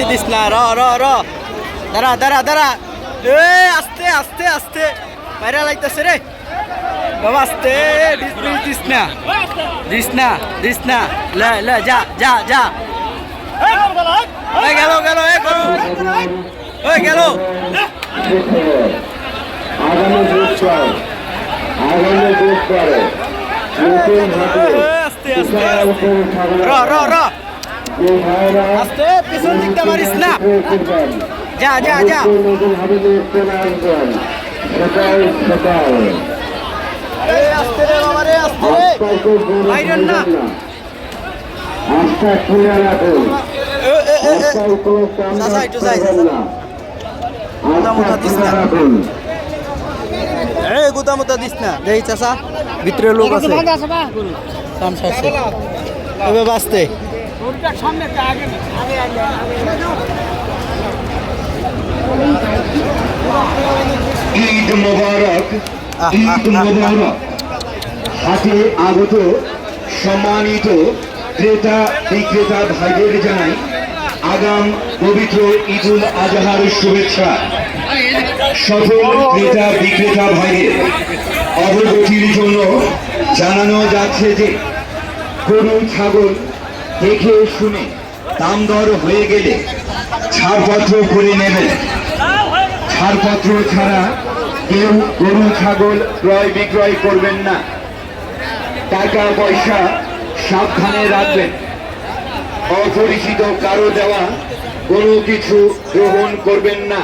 This না, র র র, দাঁড়া দাঁড়া দাঁড়া, এ আস্তে আস্তে আস্তে বাইরে লাগতেছে রে বাবা, আস্তে, দিস না দিস না দিস না, লে লে যা যা যা, গেল গেল গেল। আস্তে আস্তে র র র, আস্তে, পিছন দিকটা মারিস না, যা যা যা, আস্তে রে বাবা রে, আস্তে রে, বাইরেন না, চাচা একটু যাই, গুদামুদা দিস না, গুদামুদা দিস না, দেই চাচা ভিতরে লোক আছে, এভাবে আসতে, ঈদ মোবারক, ঈদ মোবারক। হাতে আগত সম্মানিত ক্রেতা বিক্রেতা ভাইদের জানাই আগাম পবিত্র ঈদুল আজহার শুভেচ্ছা। সকল ক্রেতা বিক্রেতা ভাইদের অবগতির জন্য জানানো যাচ্ছে যে গরু ছাগল দেখে শুনে দাম দর হয়ে গেলে ছাড়পত্র করে নেবেন। ছাড়পত্র ছাড়া কেউ গরু ছাগল ক্রয় বিক্রয় করবেন না। টাকা পয়সা সাবধানে রাখবেন। অপরিচিত কারো দেওয়া কোনো কিছু গ্রহণ করবেন না।